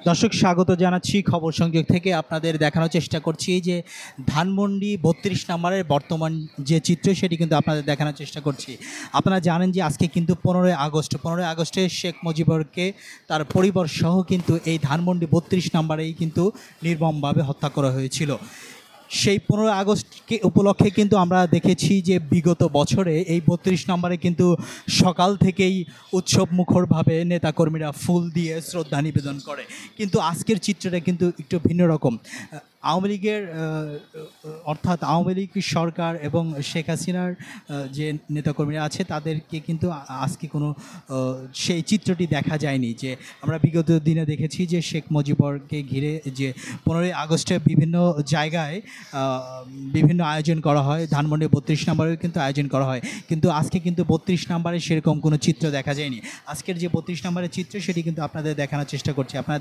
দর্শক স্বাগত জানাচ্ছি খবর সংযোগ থেকে। আপনাদের দেখানোর চেষ্টা করছি যে ধানমন্ডি ৩২ নম্বরের বর্তমান যে চিত্র সেটি কিন্তু আপনাদের দেখানোর চেষ্টা করছি। আপনারা জানেন যে আজকে কিন্তু ১৫ই আগস্টে শেখ মুজিবুরকে তার পরিবার সহ কিন্তু এই ধানমন্ডি ৩২ নম্বরেই কিন্তু নির্মমভাবে হত্যা করা হয়েছিল। সেই ১৫ই আগস্টকে উপলক্ষে কিন্তু আমরা দেখেছি যে বিগত বছরে এই ৩২ নম্বরে কিন্তু সকাল থেকেই উৎসব মুখরভাবে নেতাকর্মীরা ফুল দিয়ে শ্রদ্ধা নিবেদন করে। কিন্তু আজকের চিত্রটা কিন্তু একটু ভিন্ন রকম। আওয়ামী লীগের অর্থাৎ আওয়ামী লীগ সরকার এবং শেখ হাসিনার যে নেতাকর্মীরা আছে তাদেরকে কিন্তু আজকে কোনো সেই চিত্রটি দেখা যায়নি। যে আমরা বিগত দিনে দেখেছি যে শেখ মুজিবুরকে ঘিরে যে ১৫ই আগস্টে বিভিন্ন জায়গায় বিভিন্ন আয়োজন করা হয়, ধানমন্ডি ৩২ নম্বরেও কিন্তু আয়োজন করা হয়, কিন্তু আজকে কিন্তু ৩২ নম্বরে সেরকম কোনো চিত্র দেখা যায়নি। আজকের যে ৩২ নম্বরের চিত্র সেটি কিন্তু আপনাদের দেখানোর চেষ্টা করছি। আপনারা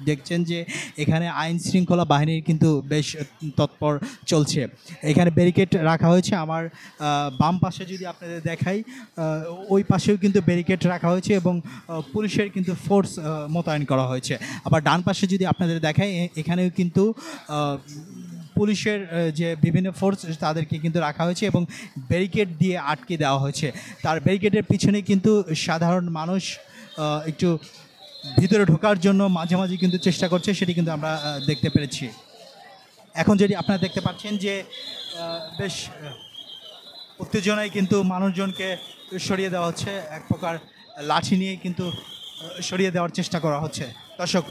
দেখছেন যে এখানে আইন শৃঙ্খলা বাহিনীর কিন্তু বেশ তৎপর চলছে। এখানে ব্যারিকেড রাখা হয়েছে। আমার বাম পাশে যদি আপনাদের দেখাই, ওই পাশেও কিন্তু ব্যারিকেড রাখা হয়েছে এবং পুলিশের কিন্তু ফোর্স মোতায়েন করা হয়েছে। আবার ডান পাশে যদি আপনাদের দেখাই, এখানেও কিন্তু পুলিশের যে বিভিন্ন ফোর্স তাদেরকে কিন্তু রাখা হয়েছে এবং ব্যারিকেড দিয়ে আটকে দেওয়া হয়েছে। তার ব্যারিকেডের পিছনে কিন্তু সাধারণ মানুষ একটু ভিতরে ঢোকার জন্য মাঝে মাঝে কিন্তু চেষ্টা করছে, সেটি কিন্তু আমরা দেখতে পেরেছি। এখন যদি আপনারা দেখতে পাচ্ছেন যে বেশ উত্তেজনায় কিন্তু মানুষজনকে সরিয়ে দেওয়া হচ্ছে, এক প্রকার লাঠি নিয়ে কিন্তু সরিয়ে দেওয়ার চেষ্টা করা হচ্ছে। দর্শক,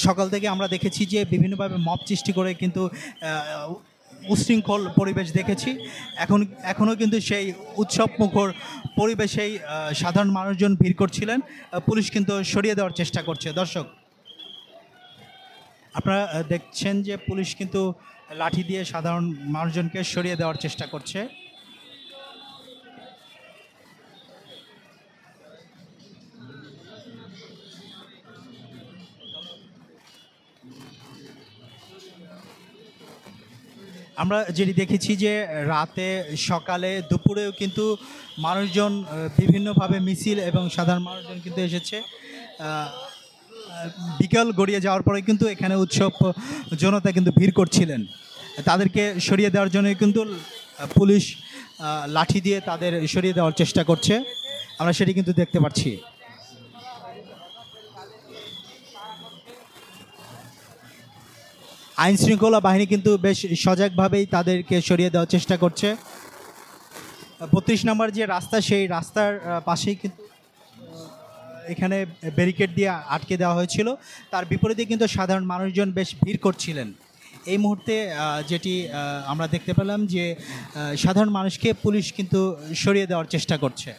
সকাল থেকে আমরা দেখেছি যে বিভিন্নভাবে মব সৃষ্টি করে কিন্তু উশৃঙ্খল পরিবেশ দেখেছি। এখনও কিন্তু সেই উৎসব মুখর পরিবেশেই সাধারণ মানুষজন ভিড় করছিলেন। পুলিশ কিন্তু সরিয়ে দেওয়ার চেষ্টা করছে। দর্শক, আপনারা দেখছেন যে পুলিশ কিন্তু লাঠি দিয়ে সাধারণ মানুষজনকে সরিয়ে দেওয়ার চেষ্টা করছে। আমরা যেটি দেখেছি যে রাতে, সকালে, দুপুরেও কিন্তু মানুষজন বিভিন্নভাবে মিছিল এবং সাধারণ মানুষজন কিন্তু এসেছে। বিকেল গড়িয়ে যাওয়ার পরে কিন্তু এখানে উৎসব জনতা কিন্তু ভিড় করছিলেন। তাদেরকে সরিয়ে দেওয়ার জন্য কিন্তু পুলিশ লাঠি দিয়ে তাদের সরিয়ে দেওয়ার চেষ্টা করছে, আমরা সেটি কিন্তু দেখতে পাচ্ছি। আইন শৃঙ্খলা বাহিনী কিন্তু বেশ সজাগভাবেই তাদেরকে সরিয়ে দেওয়ার চেষ্টা করছে। ৩২ নম্বর যে রাস্তা, সেই রাস্তার পাশেই কিন্তু এখানে ব্যারিকেড দিয়ে আটকে দেওয়া হয়েছিল। তার বিপরীতে কিন্তু সাধারণ মানুষজন বেশ ভিড় করছিলেন। এই মুহূর্তে যেটি আমরা দেখতে পেলাম যে সাধারণ মানুষকে পুলিশ কিন্তু সরিয়ে দেওয়ার চেষ্টা করছে।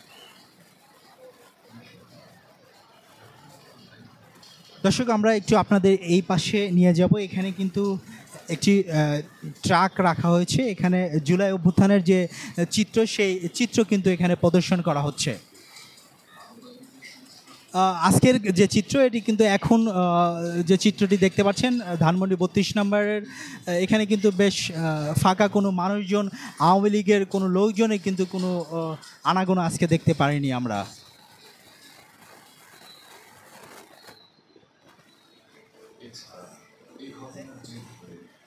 দর্শক, আমরা একটু আপনাদের এই পাশে নিয়ে যাব। এখানে কিন্তু একটি ট্রাক রাখা হয়েছে। এখানে জুলাই অভ্যুত্থানের যে চিত্র, সেই চিত্র কিন্তু এখানে প্রদর্শন করা হচ্ছে। আজকের যে চিত্র, এটি কিন্তু এখন যে চিত্রটি দেখতে পাচ্ছেন ধানমন্ডি ৩২ নম্বরের, এখানে কিন্তু বেশ ফাঁকা, কোনো মানুষজন, আওয়ামী লীগের কোনো লোকজনে কিন্তু কোনো আনাগোনা আজকে দেখতে পারিনি আমরা।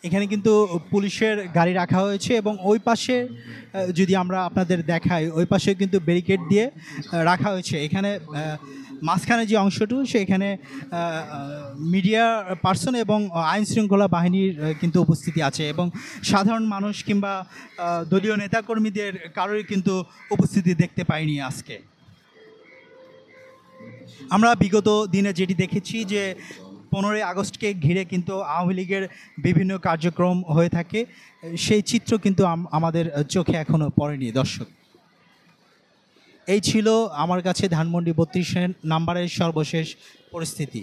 এখানে কিন্তু পুলিশের গাড়ি রাখা হয়েছে এবং ওই পাশে যদি আমরা আপনাদের দেখাই, ওই পাশে কিন্তু ব্যারিকেড দিয়ে রাখা হয়েছে। এখানে মাঝখানে যে অংশটু, সেখানে মিডিয়া পার্সন এবং আইন শৃঙ্খলা বাহিনীর কিন্তু উপস্থিতি আছে এবং সাধারণ মানুষ কিংবা দলীয় নেতাকর্মীদের কারোরই কিন্তু উপস্থিতি দেখতে পাইনি আজকে। আমরা বিগত দিনে যেটি দেখেছি যে ১৫ই আগস্টকে ঘিরে কিন্তু আওয়ামী লীগের বিভিন্ন কার্যক্রম হয়ে থাকে, সেই চিত্র কিন্তু আমাদের চোখে এখনও পড়েনি। দর্শক, এই ছিল আমার কাছে ধানমন্ডি ৩২ নম্বরের সর্বশেষ পরিস্থিতি।